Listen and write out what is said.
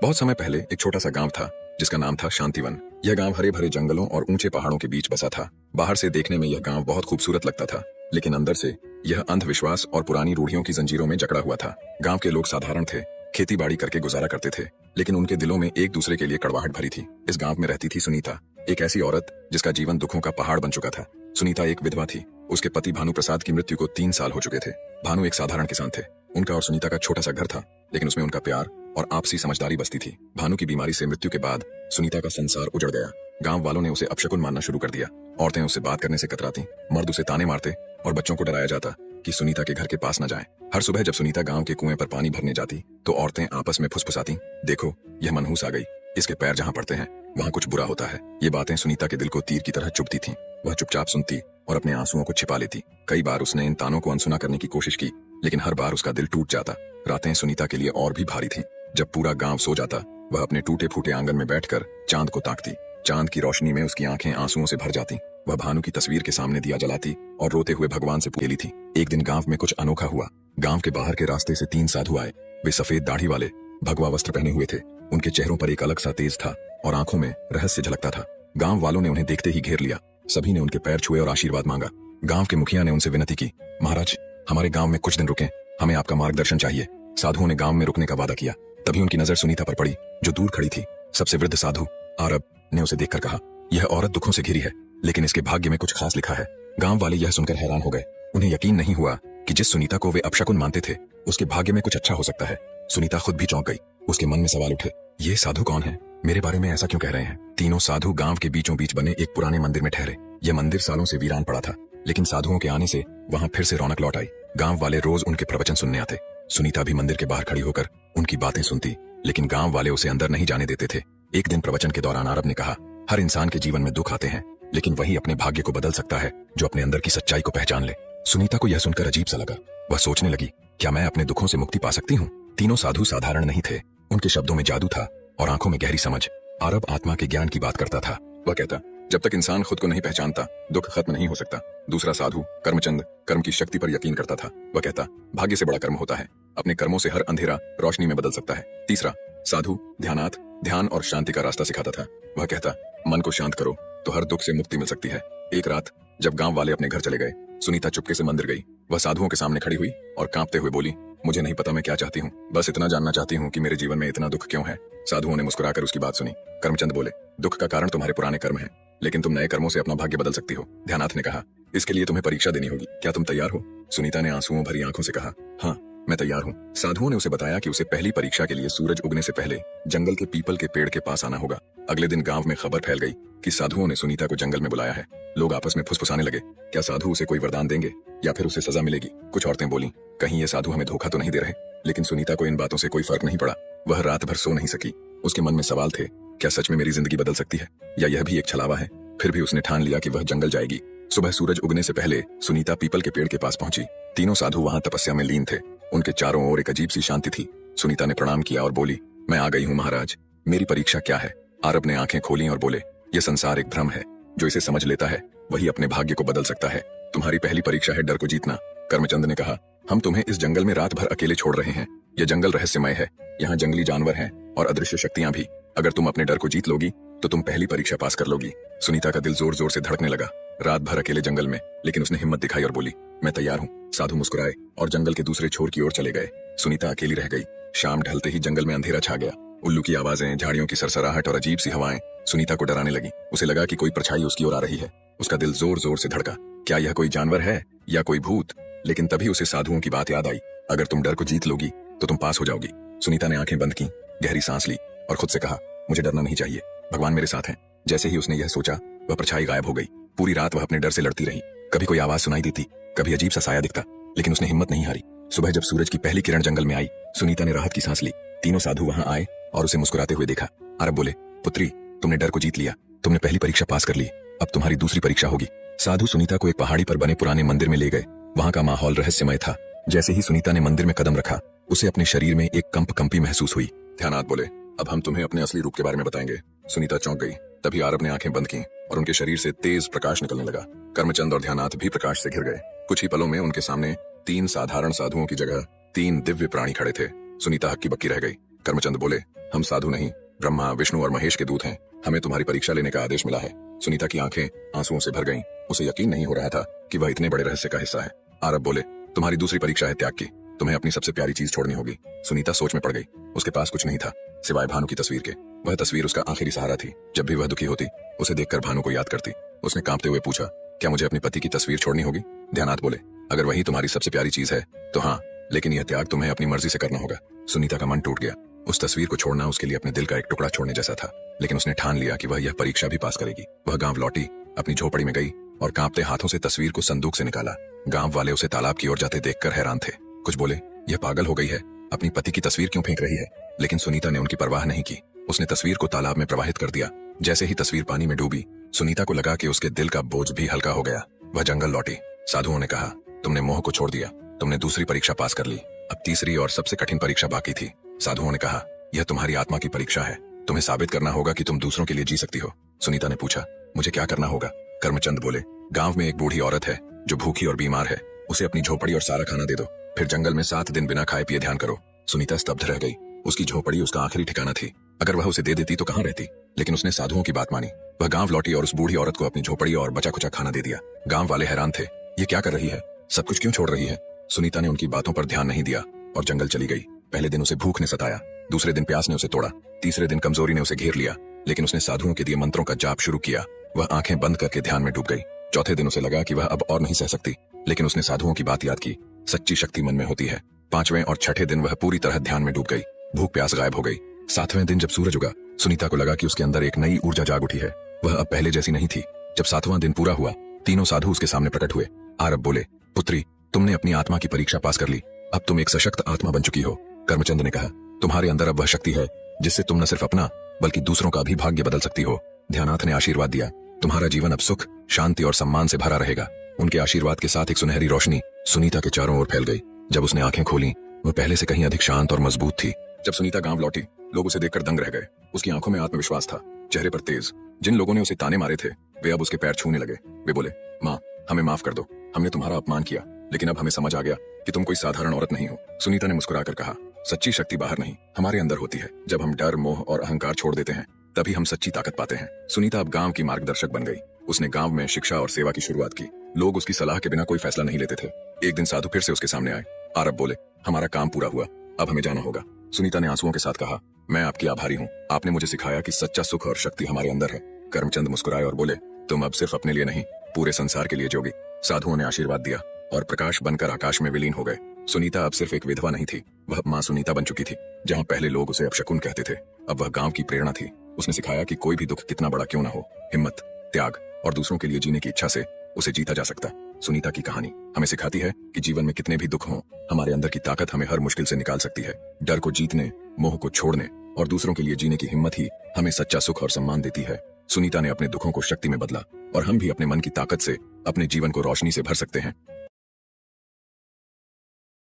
बहुत समय पहले एक छोटा सा गांव था जिसका नाम था शांतिवन। यह गांव हरे भरे जंगलों और ऊंचे पहाड़ों के बीच बसा था। बाहर से देखने में यह गांव बहुत खूबसूरत लगता था, लेकिन अंदर से यह अंधविश्वास और पुरानी रूढ़ियों की जंजीरों में जकड़ा हुआ था। गांव के लोग साधारण थे, खेती बाड़ी करके गुजारा करते थे, लेकिन उनके दिलों में एक दूसरे के लिए कड़वाहट भरी थी। इस गांव में रहती थी सुनीता, एक ऐसी औरत जिसका जीवन दुखों का पहाड़ बन चुका था। सुनीता एक विधवा थी। उसके पति भानु प्रसाद की मृत्यु को 3 साल हो चुके थे। भानु एक साधारण किसान थे। उनका और सुनीता का छोटा सा घर था, लेकिन उसमें उनका प्यार और आपसी समझदारी बसती थी। भानु की बीमारी से मृत्यु के बाद सुनीता का संसार उजड़ गया। गांव वालों ने उसे अपशकुन मानना शुरू कर दिया। औरतें उससे बात करने से कतराती, मर्द उसे ताने मारते और बच्चों को डराया जाता कि सुनीता के घर के पास न जाएं। हर सुबह जब सुनीता गांव के कुएं पर पानी भरने जाती तो औरतें आपस में फुसफुसाती, देखो यह मनहूस आ गई, इसके पैर जहां पड़ते हैं वहां कुछ बुरा होता है। ये बातें सुनीता के दिल को तीर की तरह चुभती थीं। वह चुपचाप सुनती और अपने आंसुओं को छिपा लेती। कई बार उसने इन तानों को अनसुना करने की कोशिश की, लेकिन हर बार उसका दिल टूट जाता। रातें सुनीता के लिए और भी भारी थीं। जब पूरा गांव सो जाता, वह अपने टूटे फूटे आंगन में बैठकर चांद को ताकती। चांद की रोशनी में उसकी आंखें आंसुओं से भर जाती। वह भानु की तस्वीर के सामने दिया जलाती और रोते हुए भगवान से पूछती थी। एक दिन गांव में कुछ अनोखा हुआ। गांव के बाहर के रास्ते से 3 साधु आए। वे सफेद दाढ़ी वाले, भगवा वस्त्र पहने हुए थे। उनके चेहरों पर एक अलग सा तेज था और आंखों में रहस्य झलकता था। गांव वालों ने उन्हें देखते ही घेर लिया। सभी ने उनके पैर छुए और आशीर्वाद मांगा। गांव के मुखिया ने उनसे विनती की, महाराज हमारे गांव में कुछ दिन रुकें, हमें आपका मार्गदर्शन चाहिए। साधुओं ने गांव में रुकने का वादा किया। तभी उनकी नजर सुनीता पर पड़ी, जो दूर खड़ी थी। सबसे वृद्ध साधु आरब ने उसे देखकर कहा, यह औरत दुखों से घिरी है, लेकिन इसके भाग्य में कुछ खास लिखा है। गांव वाले यह सुनकर हैरान हो गए। उन्हें यकीन नहीं हुआ कि जिस सुनीता को वे अपशकुन मानते थे, उसके भाग्य में कुछ अच्छा हो सकता है। सुनीता खुद भी चौंक गई। उसके मन में सवाल उठे, ये साधु कौन है? मेरे बारे में ऐसा क्यों कह रहे हैं? तीनों साधु गांव के बीचों बीच बने एक पुराने मंदिर में ठहरे। यह मंदिर सालों से वीरान पड़ा था, लेकिन साधुओं के आने से वहां फिर से रौनक लौट आई। गांव वाले रोज उनके प्रवचन सुनने आते। सुनीता भी मंदिर के बाहर खड़ी होकर उनकी बातें सुनती, लेकिन गांव वाले उसे अंदर नहीं जाने देते थे। एक दिन प्रवचन के दौरान आरब ने कहा, हर इंसान के जीवन में दुख आते हैं, लेकिन वही अपने भाग्य को बदल सकता है जो अपने अंदर की सच्चाई को पहचान ले। सुनीता को यह सुनकर अजीब सा लगा। वह सोचने लगी, क्या मैं अपने दुखों से मुक्ति पा सकती हूँ? तीनों साधु साधारण नहीं थे। उनके शब्दों में जादू था और आंखों में गहरी समझ। आरब आत्मा के ज्ञान की बात करता था। वह कहता, जब तक इंसान खुद को नहीं पहचानता, दुख खत्म नहीं हो सकता। दूसरा साधु कर्मचंद कर्म की शक्ति पर यकीन करता था। वह कहता, भाग्य से बड़ा कर्म होता है, अपने कर्मों से हर अंधेरा रोशनी में बदल सकता है। तीसरा साधु ध्यानाथ ध्यान और शांति का रास्ता सिखाता था। वह कहता, मन को शांत करो तो हर दुख से मुक्ति मिल सकती है। एक रात जब गांव वाले अपने घर चले गए, सुनीता चुपके से मंदिर गई। वह साधुओं के सामने खड़ी हुई और कांपते हुए बोली, मुझे नहीं पता मैं क्या चाहती हूँ, बस इतना जानना चाहती हूँ कि मेरे जीवन में इतना दुख क्यों है। साधुओं ने मुस्कुराकर उसकी बात सुनी। कर्मचंद बोले, दुख का कारण तुम्हारे पुराने कर्म हैं, लेकिन तुम नए कर्मों से अपना भाग्य बदल सकती हो। ध्यानाथ ने कहा, इसके लिए तुम्हें परीक्षा देनी होगी, क्या तुम तैयार हो? सुनीता ने आंसुओं भरी आंखों से कहा, हाँ मैं तैयार हूँ। साधुओं ने उसे बताया कि उसे पहली परीक्षा के लिए सूरज उगने से पहले जंगल के पीपल के पेड़ के पास आना होगा। अगले दिन गांव में खबर फैल गई कि साधुओं ने सुनीता को जंगल में बुलाया है। लोग आपस में फुसफुसाने लगे, क्या साधु उसे कोई वरदान देंगे या फिर उसे सजा मिलेगी? कुछ औरतें बोलीं, कहीं ये साधु हमें धोखा तो नहीं दे रहे? लेकिन सुनीता को इन बातों से कोई फर्क नहीं पड़ा। वह रात भर सो नहीं सकी। उसके मन में सवाल थे, क्या सच में मेरी जिंदगी बदल सकती है या यह भी एक छलावा है? फिर भी उसने ठान लिया कि वह जंगल जाएगी। सुबह सूरज उगने से पहले सुनीता पीपल के पेड़ के पास पहुंची। तीनों साधु वहां तपस्या में लीन थे। उनके चारों ओर एक अजीब सी शांति थी। सुनीता ने प्रणाम किया और बोली, मैं आ गई हूँ महाराज, मेरी परीक्षा क्या है? आरब ने आंखें खोली और बोले, यह संसार एक भ्रम है, जो इसे समझ लेता है वही अपने भाग्य को बदल सकता है। तुम्हारी पहली परीक्षा है डर को जीतना। कर्मचंद ने कहा, हम तुम्हें इस जंगल में रात भर अकेले छोड़ रहे हैं। यह जंगल रहस्यमय है, यहाँ जंगली जानवर हैं और अदृश्य शक्तियां भी। अगर तुम अपने डर को जीत लोगी तो तुम पहली परीक्षा पास कर लोगी। सुनीता का दिल जोर जोर से धड़कने लगा। रात भर अकेले जंगल में, लेकिन उसने हिम्मत दिखाई और बोली, मैं तैयार हूँ। साधु मुस्कुराए और जंगल के दूसरे छोर की ओर चले गए। सुनीता अकेली रह गई। शाम ढलते ही जंगल में अंधेरा छा गया। उल्लू की आवाजें, झाड़ियों की सरसराहट और अजीब सी हवाएं सुनीता को डराने लगी। उसे लगा कि कोई परछाई उसकी ओर आ रही है। उसका दिल जोर जोर से धड़का, क्या यह कोई जानवर है या कोई भूत? लेकिन तभी उसे साधुओं की बात याद आई, अगर तुम डर को जीत लोगी तो तुम पास हो जाओगी। सुनीता ने आंखें बंद की, गहरी सांस ली और खुद से कहा, मुझे डरना नहीं चाहिए, भगवान मेरे साथ हैं। जैसे ही उसने यह सोचा, वह परछाई गायब हो गई। पूरी रात वह अपने डर से लड़ती रही। कभी कोई आवाज सुनाई देती, कभी अजीब सा साया दिखता, लेकिन उसने हिम्मत नहीं हारी। सुबह जब सूरज की पहली किरण जंगल में आई, सुनीता ने राहत की सांस ली। तीनों साधु वहां आए और उसे मुस्कुराते हुए देखा। आरब बोले, पुत्री तुमने डर को जीत लिया, तुमने पहली परीक्षा पास कर ली, अब तुम्हारी दूसरी परीक्षा होगी। साधु सुनीता को एक पहाड़ी पर बने पुराने मंदिर में ले गए। वहां का माहौल रहस्यमय था। जैसे ही सुनीता ने मंदिर में कदम रखा, उसे अपने शरीर में एक कंपी महसूस हुई। ध्यानाथ बोले, अब हम तुम्हें अपने असली रूप के बारे में बताएंगे। सुनीता चौंक गई। तभी आरब ने आंखें बंद की और उनके शरीर से तेज प्रकाश निकलने लगा। कर्मचंद और ध्यानाथ भी प्रकाश से घिर गए। कुछ ही पलों में उनके सामने 3 साधारण साधुओं की जगह 3 दिव्य प्राणी खड़े थे। सुनीता हक्की बक्की रह गई। कर्मचंद बोले, हम साधु नहीं, ब्रह्मा विष्णु और महेश के दूत हैं। हमें तुम्हारी परीक्षा लेने का आदेश मिला है। सुनीता की आंखें आंसुओं से भर गईं। उसे यकीन नहीं हो रहा था कि वह इतने बड़े रहस्य का हिस्सा है। आरब बोले, तुम्हारी दूसरी परीक्षा है त्याग की। तुम्हें अपनी सबसे प्यारी चीज छोड़नी होगी। सुनीता सोच में पड़ गई। उसके पास कुछ नहीं था सिवाय भानु की तस्वीर के। वह तस्वीर उसका आखिरी सहारा थी। जब भी वह दुखी होती, उसे देखकर भानु को याद करती। उसने कांपते हुए पूछा, क्या मुझे अपने पति की तस्वीर छोड़नी होगी? ध्यानात बोले, अगर वही तुम्हारी सबसे प्यारी चीज है तो हाँ, लेकिन यह त्याग तुम्हें अपनी मर्जी से करना होगा। सुनीता का मन टूट गया। उस तस्वीर को छोड़ना उसके लिए अपने दिल का एक टुकड़ा छोड़ने जैसा था, लेकिन उसने ठान लिया कि वह यह परीक्षा भी पास करेगी। वह गांव लौटी, अपनी झोपड़ी में गई और कांपते हाथों से तस्वीर को संदूक से निकाला। गांव वाले उसे तालाब की ओर जाते देखकर हैरान थे। कुछ बोले, यह पागल हो गई है, अपनी पति की तस्वीर क्यों फेंक रही है? लेकिन सुनीता ने उनकी परवाह नहीं की। उसने तस्वीर को तालाब में प्रवाहित कर दिया। जैसे ही तस्वीर पानी में डूबी, सुनीता को लगा कि उसके दिल का बोझ भी हल्का हो गया। वह जंगल लौटी। साधुओं ने कहा, तुमने मोह को छोड़ दिया, तुमने दूसरी परीक्षा पास कर ली। अब तीसरी और सबसे कठिन परीक्षा बाकी थी। साधुओं ने कहा, यह तुम्हारी आत्मा की परीक्षा है। तुम्हें साबित करना होगा कि तुम दूसरों के लिए जी सकती हो। सुनीता ने पूछा, मुझे क्या करना होगा? कर्मचंद बोले, गांव में एक बूढ़ी औरत है जो भूखी और बीमार है। उसे अपनी झोपड़ी और सारा खाना दे दो, फिर जंगल में 7 दिन बिना खाए पिए ध्यान करो। सुनीता स्तब्ध रह गई। उसकी झोपड़ी उसका आखिरी ठिकाना थी। अगर वह उसे दे देती तो कहाँ रहती? लेकिन उसने साधुओं की बात मानी। वह गांव लौटी और उस बूढ़ी औरत को अपनी झोपड़ी और बचा खुचा खाना दे दिया। गांव वाले हैरान थे, ये क्या कर रही है? सब कुछ क्यों छोड़ रही है? सुनीता ने उनकी बातों पर ध्यान नहीं दिया और जंगल चली गई। पहले दिन उसे भूख ने सताया, दूसरे दिन प्यास ने उसे तोड़ा, तीसरे दिन कमजोरी ने उसे घेर लिया। लेकिन उसने साधुओं के दिए मंत्रों का जाप शुरू किया। वह आंखें बंद करके ध्यान में डूब गई। चौथे दिन उसे लगा कि वह अब और नहीं सह सकती, लेकिन उसने साधुओं की बात याद की। सच्ची शक्ति मन में होती है। 5वें और 6ठे दिन वह पूरी तरह ध्यान में डूब गई। भूख प्यास गायब हो गई। 7वें दिन जब सूरज उगा, सुनीता को लगा कि उसके अंदर एक नई ऊर्जा जाग उठी है। वह अब पहले जैसी नहीं थी। जब 7वां दिन पूरा हुआ, तीनों साधु उसके सामने प्रकट हुए। आरब बोले, पुत्री, तुमने अपनी आत्मा की परीक्षा पास कर ली। अब तुम एक सशक्त आत्मा बन चुकी हो। कर्मचंद ने कहा, तुम्हारे अंदर अब वह शक्ति है जिससे तुम न सिर्फ अपना बल्कि दूसरों का भी भाग्य बदल सकती हो। ध्यानाथ ने आशीर्वाद दिया, तुम्हारा जीवन अब सुख, शांति और सम्मान से भरा रहेगा। उनके आशीर्वाद के साथ एक सुनहरी रोशनी सुनीता के चारों ओर फैल गई। जब उसने आंखें खोली, वह पहले से कहीं अधिक शांत और मजबूत थी। जब सुनीता गांव लौटी, लोग उसे देखकर दंग रह गए। उसकी आंखों में आत्मविश्वास था, चेहरे पर तेज। जिन लोगों ने उसे ताने मारे थे, वे अब उसके पैर छूने लगे। वे बोले, माँ, हमें माफ कर दो, हमने तुम्हारा अपमान किया, लेकिन अब हमें समझ आ गया कि तुम कोई साधारण औरत नहीं हो। सुनीता ने मुस्कुराकर कहा, सच्ची शक्ति बाहर नहीं, हमारे अंदर होती है। जब हम डर, मोह और अहंकार छोड़ देते हैं, तभी हम सच्ची ताकत पाते हैं। सुनीता अब गांव की मार्गदर्शक बन गई। उसने गांव में शिक्षा और सेवा की शुरुआत की। लोग उसकी सलाह के बिना कोई फैसला नहीं लेते थे। एक दिन साधु फिर से उसके सामने आए। आरब बोले, हमारा काम पूरा हुआ, अब हमें जाना होगा। सुनीता ने आंसुओं के साथ कहा, मैं आपकी आभारी हूँ। आपने मुझे सिखाया कि सच्चा सुख और शक्ति हमारे अंदर है। कर्मचंद मुस्कुराए और बोले, तुम अब सिर्फ अपने लिए नहीं, पूरे संसार के लिए जोगी। साधुओं ने आशीर्वाद दिया और प्रकाश बनकर आकाश में विलीन हो गए। सुनीता अब सिर्फ एक विधवा नहीं थी, वह माँ सुनीता बन चुकी थी। जहाँ पहले लोग उसे अपशकुन कहते थे, अब वह गांव की प्रेरणा थी। उसने सिखाया कि कोई भी दुख कितना बड़ा क्यों ना हो, हिम्मत, त्याग और दूसरों के लिए जीने की इच्छा से उसे जीता जा सकता। सुनीता की कहानी हमें सिखाती है कि जीवन में कितने भी दुख हों, हमारे अंदर की ताकत हमें हर मुश्किल से निकाल सकती है। डर को जीतने, मोह को छोड़ने और दूसरों के लिए जीने की हिम्मत ही हमें सच्चा सुख और सम्मान देती है। सुनीता ने अपने दुखों को शक्ति में बदला और हम भी अपने मन की ताकत से अपने जीवन को रोशनी से भर सकते हैं।